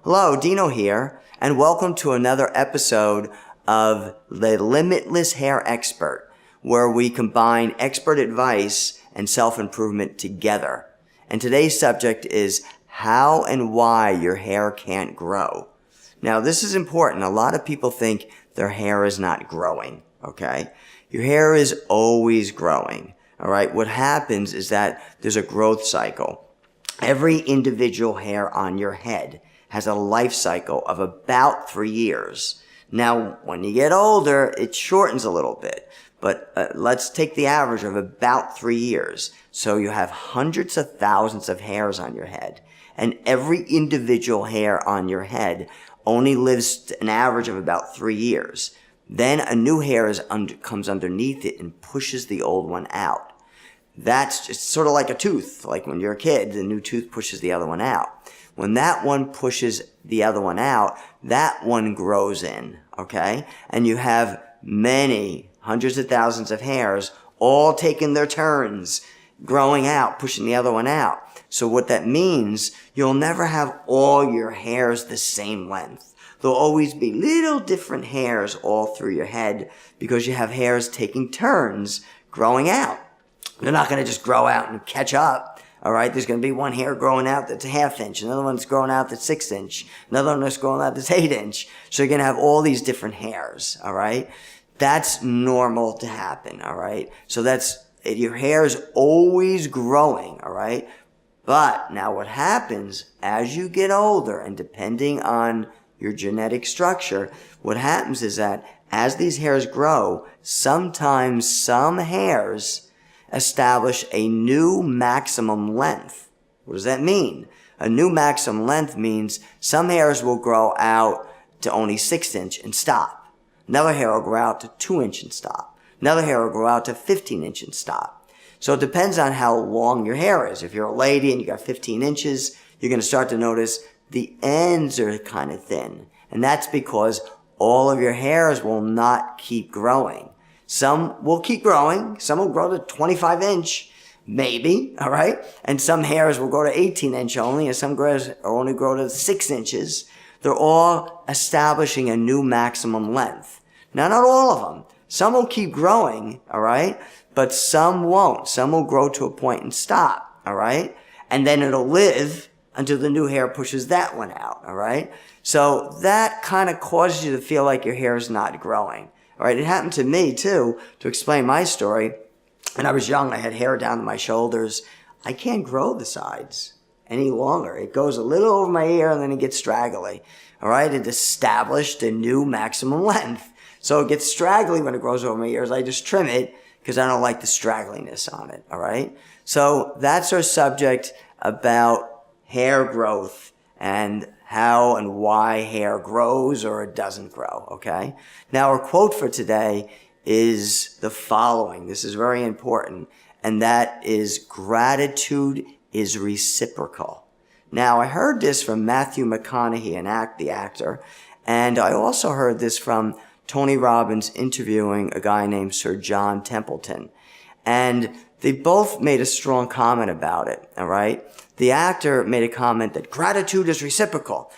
Hello, Dino here, and welcome to another episode of The Limitless Hair Expert, where we combine expert advice and self-improvement together. And today's subject is how and why your hair can't grow. Now, this is important. A lot of people think their hair is not growing, okay? Your hair is always growing, all right? What happens is that there's a growth cycle. Every individual hair on your head has a life cycle of about 3 years. Now, when you get older, it shortens a little bit, but let's take the average of about 3 years. So you have hundreds of thousands of hairs on your head, and every individual hair on your head only lives an average of about 3 years. Then a new hair comes underneath it and pushes the old one out. That's just sort of like a tooth. Like when you're a kid, the new tooth pushes the other one out. When that one pushes the other one out, that one grows in, okay? And you have many, hundreds of thousands of hairs all taking their turns, growing out, pushing the other one out. So what that means, you'll never have all your hairs the same length. There'll always be little different hairs all through your head because you have hairs taking turns growing out. They're not going to just grow out and catch up. All right, there's going to be one hair growing out that's a 1/2 inch, another one's growing out that's 6 inch, another one that's growing out that's 8 inch. So you're going to have all these different hairs, all right? That's normal to happen, all right? So your hair is always growing, all right? But now what happens as you get older, and depending on your genetic structure, what happens is that as these hairs grow, sometimes some hairs establish a new maximum length. What does that mean? A new maximum length means some hairs will grow out to only 6 inch and stop. Another hair will grow out to 2 inch and stop. Another hair will grow out to 15 inch and stop. So it depends on how long your hair is. If you're a lady and you got 15 inches, you're going to start to notice the ends are kind of thin. And that's because all of your hairs will not keep growing. Some will keep growing. Some will grow to 25 inch, maybe, all right? And some hairs will grow to 18 inch only, and some hairs only grow to 6 inches. They're all establishing a new maximum length. Now, not all of them. Some will keep growing, all right? But some won't. Some will grow to a point and stop, all right? And then it'll live until the new hair pushes that one out, all right? So that kind of causes you to feel like your hair is not growing. All right, it happened to me too. To explain my story, when I was young, I had hair down to my shoulders. I can't grow the sides any longer. It goes a little over my ear and then it gets straggly. All right, it established a new maximum length. So it gets straggly when it grows over my ears. I just trim it because I don't like the straggliness on it. All right, so that's our subject about hair growth and how and why hair grows or it doesn't grow, okay? Now, our quote for today is the following. This is very important, and that is, gratitude is reciprocal. Now, I heard this from Matthew McConaughey, the actor, and I also heard this from Tony Robbins interviewing a guy named Sir John Templeton. And they both made a strong comment about it, all right? The actor made a comment that gratitude is reciprocal.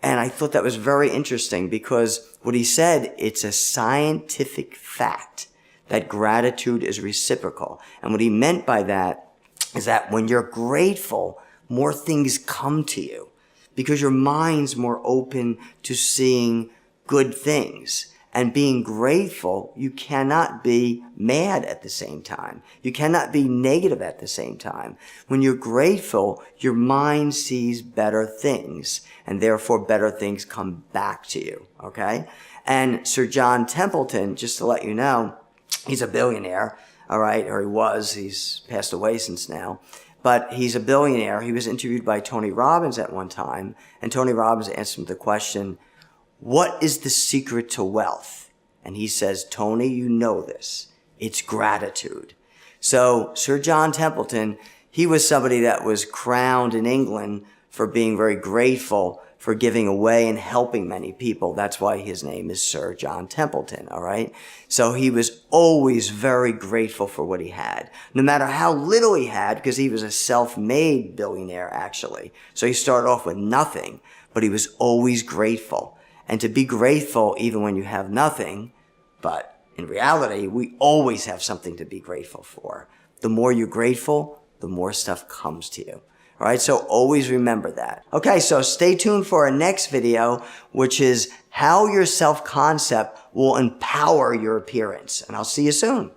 And I thought that was very interesting because what he said, it's a scientific fact that gratitude is reciprocal. And what he meant by that is that when you're grateful, more things come to you because your mind's more open to seeing good things. And being grateful, you cannot be mad at the same time. You cannot be negative at the same time. When you're grateful, your mind sees better things, and therefore better things come back to you, okay? And Sir John Templeton, just to let you know, he's a billionaire, all right, or he was. He's passed away since now. But he's a billionaire. He was interviewed by Tony Robbins at one time, and Tony Robbins asked him the question, what is the secret to wealth? And he says, Tony, you know this. It's gratitude. So Sir John Templeton, he was somebody that was crowned in England for being very grateful for giving away and helping many people. That's why his name is Sir John Templeton, all right? So he was always very grateful for what he had, no matter how little he had, because he was a self-made billionaire, actually. So he started off with nothing, but he was always grateful. And to be grateful even when you have nothing, but in reality, we always have something to be grateful for. The more you're grateful, the more stuff comes to you. All right, so always remember that. Okay, so stay tuned for our next video, which is how your self-concept will empower your appearance. And I'll see you soon.